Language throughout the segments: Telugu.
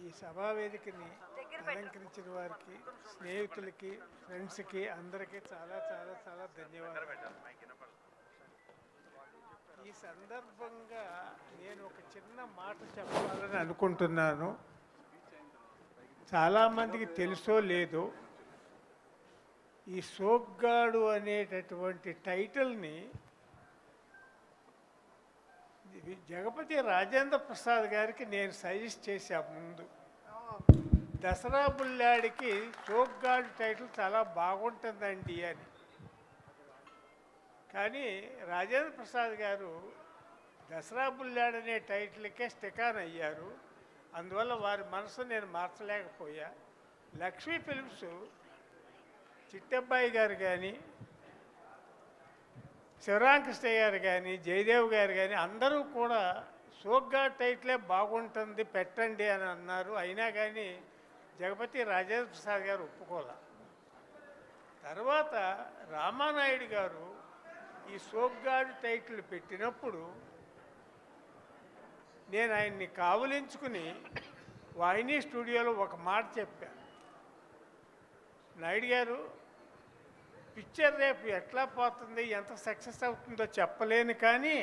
ఈ సభావేదికని అలంకరించిన వారికి, స్నేహితులకి, ఫ్రెండ్స్కి అందరికీ చాలా చాలా చాలా ధన్యవాదాలు. ఈ సందర్భంగా నేను ఒక చిన్న మాట చెప్పాలని అనుకుంటున్నాను. చాలామందికి తెలుసో లేదో, ఈ సోగ్గాడు అనేటటువంటి టైటిల్ని జగపతి రాజేంద్ర ప్రసాద్ గారికి నేను సజెస్ట్ చేశా ముందు. దసరా బుల్లాడికి సోగ్గాడు టైటిల్ చాలా బాగుంటుందండి అని. కానీ రాజేంద్ర ప్రసాద్ గారు దసరా బుల్లాడు అనే టైటిల్కే స్టికాన్ అయ్యారు. అందువల్ల వారి మనసు నేను మార్చలేకపోయా. లక్ష్మీ ఫిలిమ్స్ చిట్టబ్బాయి గారు కానీ, శివరామకృష్ణయ్య గారు కానీ, జయదేవ్ గారు కానీ అందరూ కూడా సోగ్గాడు టైటిలే బాగుంటుంది పెట్టండి అని అన్నారు. అయినా కానీ జగపతి రాజేంద్ర ప్రసాద్ గారు ఒప్పుకోలే. తర్వాత రామానాయుడు గారు ఈ సోగ్గాడు టైటిల్ పెట్టినప్పుడు నేను ఆయన్ని కావులించుకుని వాహిని స్టూడియోలో ఒక మాట చెప్పాను. నాయుడు గారు, పిక్చర్ రేపు ఎట్లా పోతుంది, ఎంత సక్సెస్ అవుతుందో చెప్పలేను, కానీ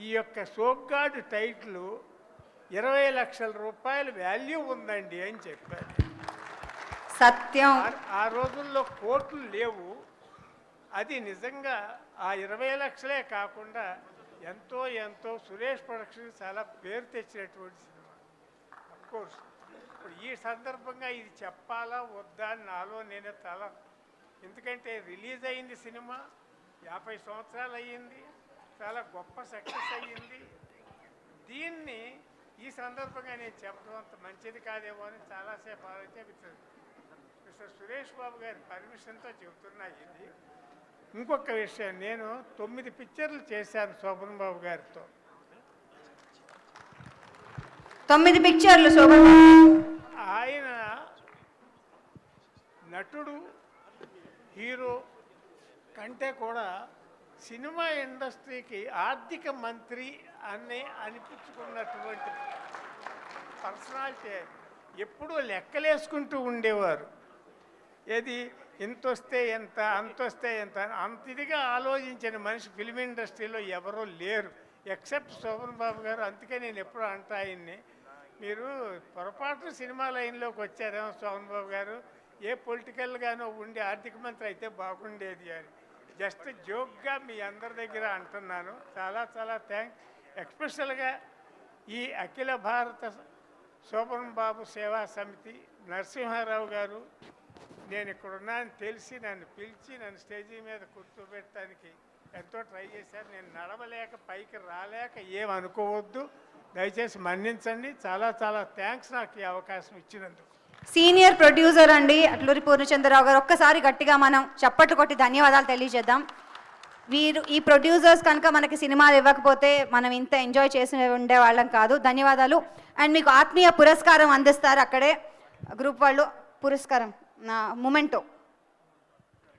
ఈ యొక్క సోగ్గాడు టైటిల్ 20 లక్షల రూపాయల వాల్యూ ఉందండి అని చెప్పారు. సత్యం. ఆ రోజుల్లో కోట్లు లేవు. అది నిజంగా ఆ 20 లక్షలే కాకుండా ఎంతో ఎంతో సురేష్ ప్రొడక్షన్ చాలా పేరు తెచ్చినటువంటి సినిమా. అఫ్కోర్స్ ఇప్పుడు ఈ సందర్భంగా ఇది చెప్పాలా వద్దా అని నాలో నేనే ఎందుకంటే రిలీజ్ అయింది సినిమా, 50 సంవత్సరాలు అయ్యింది, చాలా గొప్ప సక్సెస్ అయ్యింది. దీన్ని ఈ సందర్భంగా నేను చెప్పడం అంత మంచిది కాదేమో అని చాలాసేపు ఆలోచించే మిస్టర్ సురేష్ బాబు గారి పర్మిషన్తో చెబుతున్నా. ఇది ఇంకొక విషయం, నేను 9 పిక్చర్లు చేశాను శోభన్ బాబు గారితో. 9 పిక్చర్లు శోభన్. ఆయన నటుడు, హీరో కంటే కూడా సినిమా ఇండస్ట్రీకి ఆర్థిక మంత్రి అని అనిపించుకున్నటువంటి పర్సనాలిటీ. ఎప్పుడూ లెక్కలేసుకుంటూ ఉండేవారు. ఏది ఇంత వస్తే ఎంత, అంత వస్తే ఎంత, అంత ఇదిగా ఆలోచించిన మనిషి ఫిల్మ్ ఇండస్ట్రీలో ఎవరూ లేరు ఎక్సెప్ట్ శోభన్ బాబు గారు. అందుకే నేను ఎప్పుడు అంటా ఆయన్ని, మీరు పొరపాటు సినిమా లైన్లోకి వచ్చారేమో శోభన్ బాబు గారు, ఏ పొలిటికల్గానో ఉండి ఆర్థిక మంత్రి అయితే బాగుండేది అని జస్ట్ జోక్గా మీ అందరి దగ్గర అంటున్నాను. చాలా చాలా థ్యాంక్స్. ఎస్పెషల్గా ఈ అఖిల భారత శోభన్ బాబు సేవా సమితి నరసింహారావు గారు, నేను ఇక్కడున్నాను తెలిసి నన్ను పిలిచి నన్ను స్టేజీ మీద కూర్చోబెట్టడానికి ఎంతో ట్రై చేశారు. నేను నడవలేక పైకి రాలేక ఏమనుకోవద్దు, దయచేసి మన్నించండి. చాలా చాలా థ్యాంక్స్ నాకు ఈ అవకాశం ఇచ్చినందుకు. సీనియర్ ప్రొడ్యూసర్ అండి అట్లూరి పూర్ణచంద్రరావు గారు, ఒక్కసారి గట్టిగా మనం చప్పట్లు కొట్టి ధన్యవాదాలు తెలియజేద్దాం. వీరు ఈ ప్రొడ్యూసర్స్ కనుక మనకి సినిమాలు ఇవ్వకపోతే మనం ఇంత ఎంజాయ్ చేసి ఉండేవాళ్ళం కాదు. ధన్యవాదాలు. అండ్ మీకు ఆత్మీయ పురస్కారం అందిస్తారు అక్కడే గ్రూప్ వాళ్ళు. పురస్కారం నా మొమెంటో.